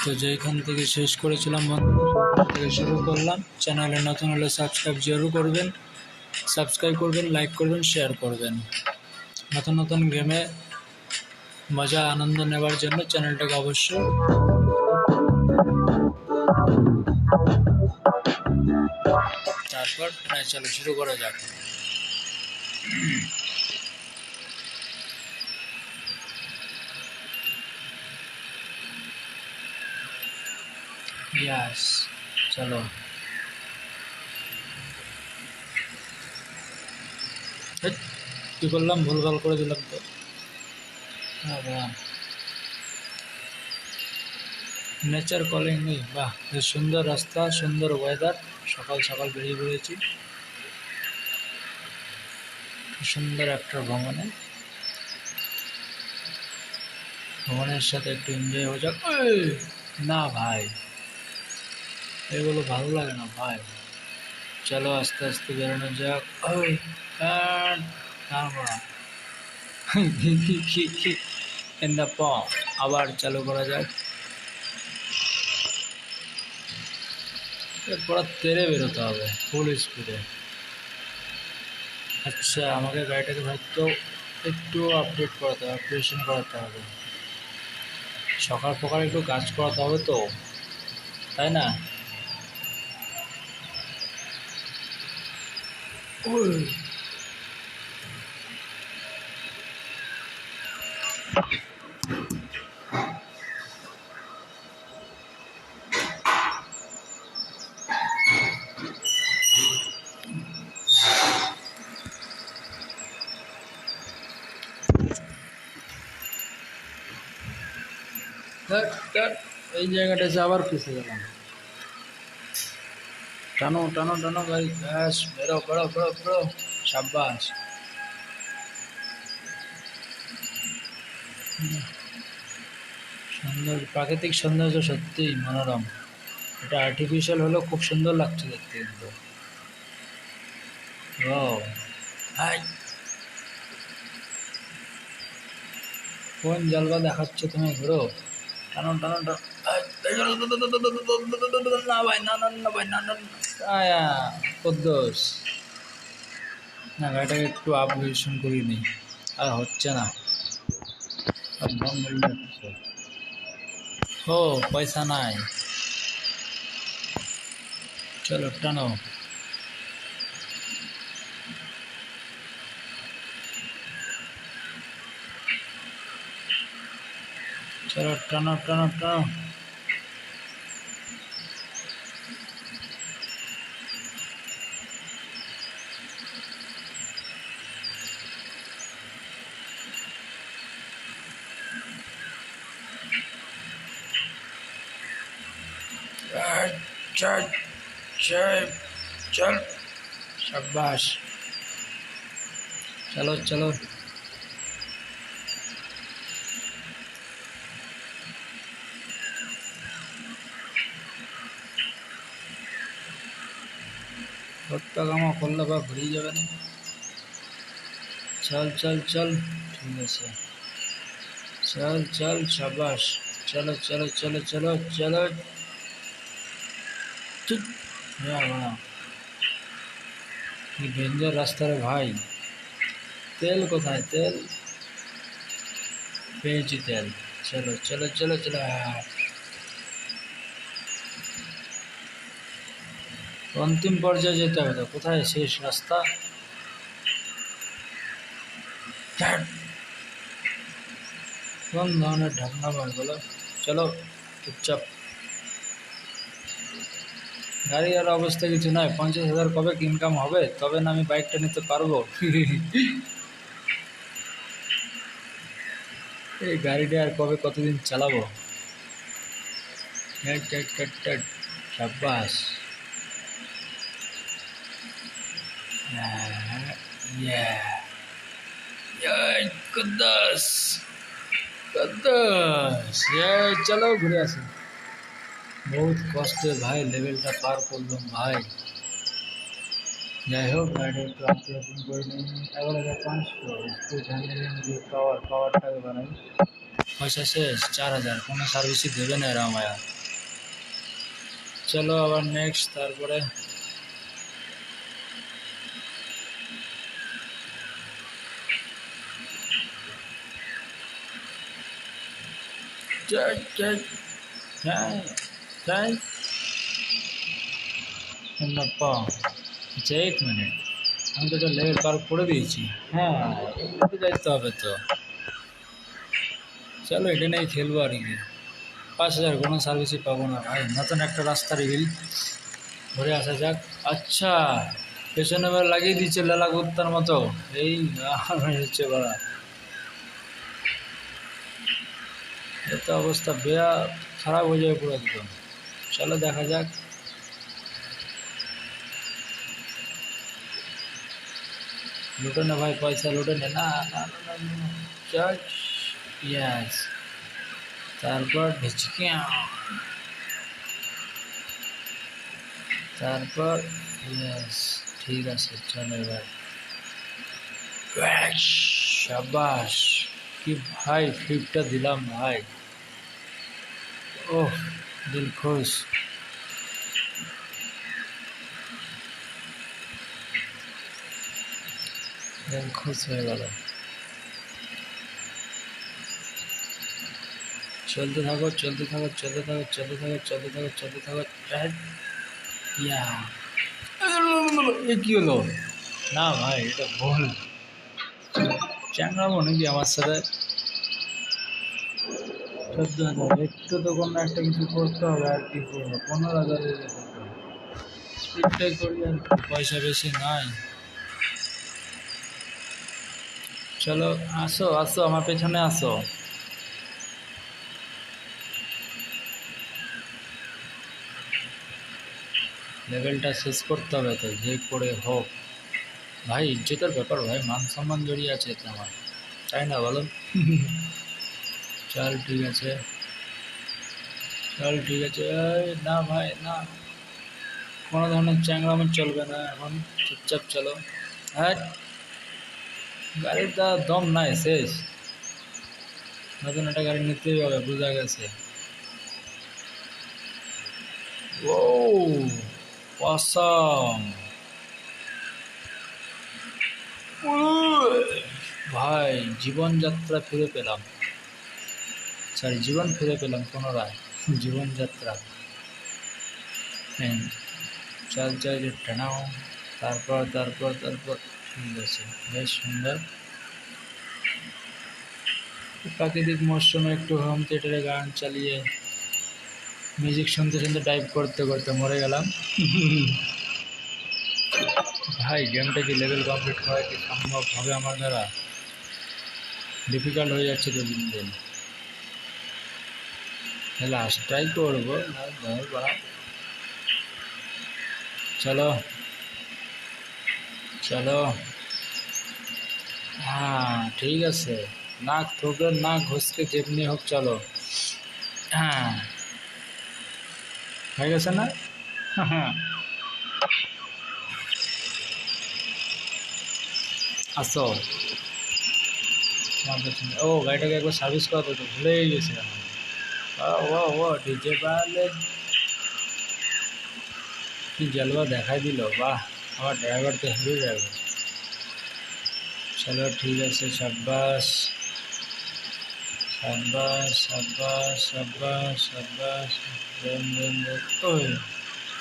তো যেখান থেকে শেষ করেছিলাম বন্ধুরা সেখান থেকে শুরু করলাম। চ্যানেলে নতুন হলে সাবস্ক্রাইব করবেন, লাইক করবেন, শেয়ার করবেন। নতুন নতুন গেমে মজা আনন্দ নেওয়ার জন্য চ্যানেলটাকে অবশ্যই তারপর চলো শুরু করা যাক। ইয়াস, চলো। কি করলাম, ভুলভাল করে দিলাম তো। নেচার কলিং নেই, বাহ, বেশ সুন্দর রাস্তা, সুন্দর ওয়েদার। সকাল সকাল বেরিয়ে পড়েছি সুন্দর একটা ভ্রমণের সাথে একটু এনজয় হয়ে যাক। না ভাই, এগুলো ভালো লাগে না ভাই। চলো আস্তে আস্তে বেরোনো যাক। ইন দ্য প আবার চালু করা যাক। এরপর তেরে বেরোতে হবে ফুল স্পিডে। আচ্ছা, আমাকে গাড়িটাকে হয়তো একটু আপডেট করাতে হবে, আপডেশন করাতে হবে। সকাল সকাল একটু কাজ করাতে হবে তো, তাই না? এই জায়গাটা এসে আবার ফেসে গেলাম। টানো টানো টানো গাড়ি, ব্যাস, বেরো বেরো বেরো বেরো, সাব্বাস। সুন্দর প্রাকৃতিক সৌন্দর্য, সত্যিই মনোরম। এটা আর্টিফিশিয়াল হলেও খুব সুন্দর লাগছে দেখতে কিন্তু। ও হাই, কোন জলবা দেখাচ্ছ তুমি? ঘুরো, টানো টানো টানো। না ভাই, না না না ভাই, না না। কদ্দোস, না গাড়িটাকে একটু আপগ্রেডেশন করিয়ে নিই। আর হচ্ছে না, ও পয়সা নাই। চলো টানো। চলো টানো টানো টানো। চল চল চল, শাবাশ। চলো চলো, হত্যা কামা করলে বা ঘুরিয়ে যাবে না। চল চল চল, ঠিক আছে, চল চল, শাবাশ। চলো চলো চলো চলো চলো। কি ডেঞ্জার রাস্তা রে ভাই। তেল কোথায়? তেল পেয়েছি, তেল। চলো চলো চলো চলো। অন্তিম পর্যায়ে যেতে হবে তো, কোথায় শেষ রাস্তা? কোন ধরনের ঢাকনা বার বলো। চলো চুপচাপ। গাড়ির অবস্থা কিছু নয়। 50,000 কবে ইনকাম হবে তবে না আমি বাইকটা নিতে পারবো। এই গাড়িটা আর কবে কতদিন চালাবো। সাব্বাস। চলো ঘুরে আসি। বহুত কষ্টে ভাই লেভেলটা পার করলাম ভাই। যাই হোক, গাড়িটা একটু আপগ্রেডেশন করে নিই। 11,500 একটু ঝামেলা দিয়ে পাওয়ারটাকে বানাই। পয়সা শেষ, 4,000, কোনো সার্ভিসই দেবে না এরা আমায়। চলো আবার নেক্সট, তারপরে আচ্ছা 1 মিনিট, আমি তো এটা লেভেল পার করে দিয়েছি। হ্যাঁ, এগুলোতে যাইতে হবে তো। চলো এটা নিয়ে খেলবো আর কি। 5,000, কোনো সার্ভিসই পাবো না ভাই। নতুন একটা রাস্তা রিভিল, ঘুরে আসা যাক। আচ্ছা, পেছনে এবার লাগিয়ে দিচ্ছে লালা কুত্তার মতো। এই হচ্ছে বড়া, এত অবস্থা বেয়া খারাপ হয়ে যাবে পুরো একদম। চলো দেখা যাক। লুটে না ভাই, পয়সা লুটে নে না। চার্জ, ইয়াস। তারপর ঢিচকিয়া, তারপর ইয়াস। ঠিক আছে চলো এবার। শাবাশ, কি ভাই ফ্লিপটা দিলাম ভাই। ওহ, দিল খুশ। দিল খুশ হয়ে গেল। চলতে থাকো, চলতে থাকো, চলতে থাকো, চলতে থাকো, চলতে থাকো, চলতে থাকো। ইয়া, এ কি হলো? না ভাই, এটা ভুল। চ্যাংড়াবো নাকি আমার সাথে? 14,000, একটু তো কোনো একটা কিছু করতে হবে। আর কি করবো, 15,000 স্পিডটাই করি আর কি, পয়সা বেশি নাই। চলো আসো আসো, আমার পেছনে আসো। লেভেলটা শেষ করতে হবে তো, যে করে হোক ভাই। ইজ্জতের ব্যাপার ভাই, মান সম্মান জড়িয়ে আছে এতে আমার, তাই না বলো? চল ঠিক আছে, চল ঠিক আছে। এই, না ভাই না, কোনো ধরনের চ্যাংড়ামি চলবে না এখন, চুপচাপ চলো। হ্যাঁ, গাড়ির দম নাই, শেষ। নতুন একটা গাড়ি নিতেই হবে, বোঝা গেছে। ও অসাম ভাই, জীবনযাত্রা ফিরে পেলাম। সরি, জীবন ফিরে পেলাম পুনরায়। জীবনযাত্রা। হ্যাঁ, চল চল যে টানাও। তারপর তারপর তারপর ঠিক আছে, বেশ সুন্দর। প্রাকৃতিক মৌসুমে একটু হোম থিয়েটারে গান চালিয়ে মিউজিক শুনতে শুনতে টাইপ করতে করতে মরে গেলাম। ভাই, গেমটা কি লেভেল কমপ্লিট করা কি সম্ভব হবে আমার দ্বারা? ডিফিকাল্ট হয়ে যাচ্ছে তো দিন দিন। লাস্ট ট্রাই করবো। চলো চলো, হ্যাঁ ঠিক আছে। নাক ঠোকরে নাক ঘষকে যেমনি হোক চলো। হ্যাঁ, হয়ে গেছে না? হ্যাঁ, আসো আমার পেছনে। ও, গাড়িটাকে একবার সার্ভিস করাতে তো ভুলেই গেছিলাম। ও ও ও, ডিজে বালে কি জলবা দেখাই দিল, বাহ। আমার ড্রাইভার তো হেভি ড্রাইভার। চলো ঠিক আছে, সাব্বাস সাব্বাস সাব্বাস সাব্বাস সাব্বাস। দেন দেন দেন। ওই,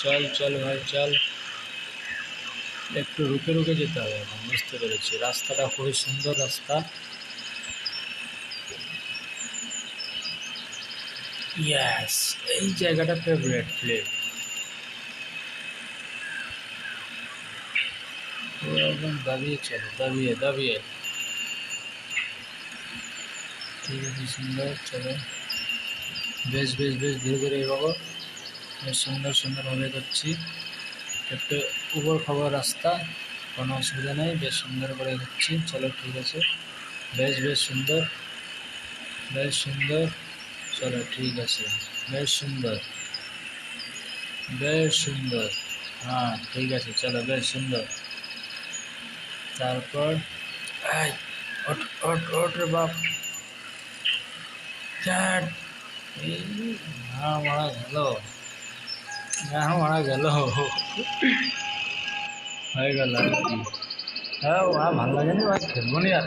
চল চল ভাই চল। একটু রুকে রুকে যেতে হবে এখন, বুঝতে পেরেছি। রাস্তাটা খুবই সুন্দর রাস্তা। ইয়াস, এই জায়গাটা ফেভারিট প্লেস। ও একদম দাবিয়ে চলো, দাবিয়ে দাবিয়ে। ঠিক আছে, সুন্দর চলো। বেশ বেশ বেশ, ধীরে ধীরে এগোবো। বেশ সুন্দর সুন্দরভাবে করছি। একটু উপর খাবার রাস্তা, কোনো অসুবিধা নেই, বেশ সুন্দর করে এগোচ্ছি। চলো ঠিক আছে, বেশ বেশ সুন্দর, বেশ সুন্দর। চলো ঠিক আছে, বেশ সুন্দর, বেশ সুন্দর। হ্যাঁ ঠিক আছে, চলো বেশ সুন্দর। তারপর এই, ওঠ ওঠ ওঠ রে বাপ। স্টার্ট। এই মারা গেল, মারা গেল, হয়ে গেল আর কি। হ্যাঁ, ভালো লাগেনি, খেলবো নি আর।